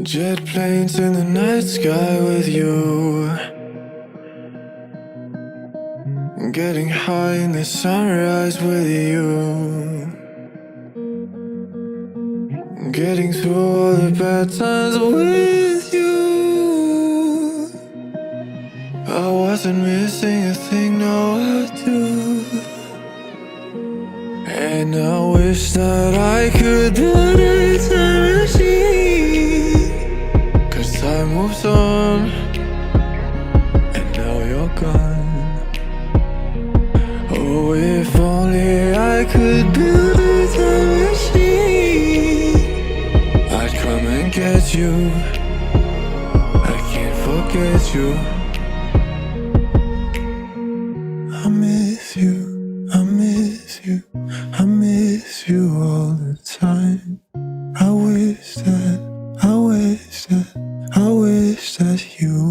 Jet planes in the night sky with you, getting high in the sunrise with you, getting through all the bad times with you. I wasn't missing a thing, no I do. And I wish that I could build a time machine, 'cause time moves on, and now you're gone. Oh, if only I could build a time machine, I'd come and get you. I can't forget you. I miss you, I miss you, I miss you all the time. I wish that you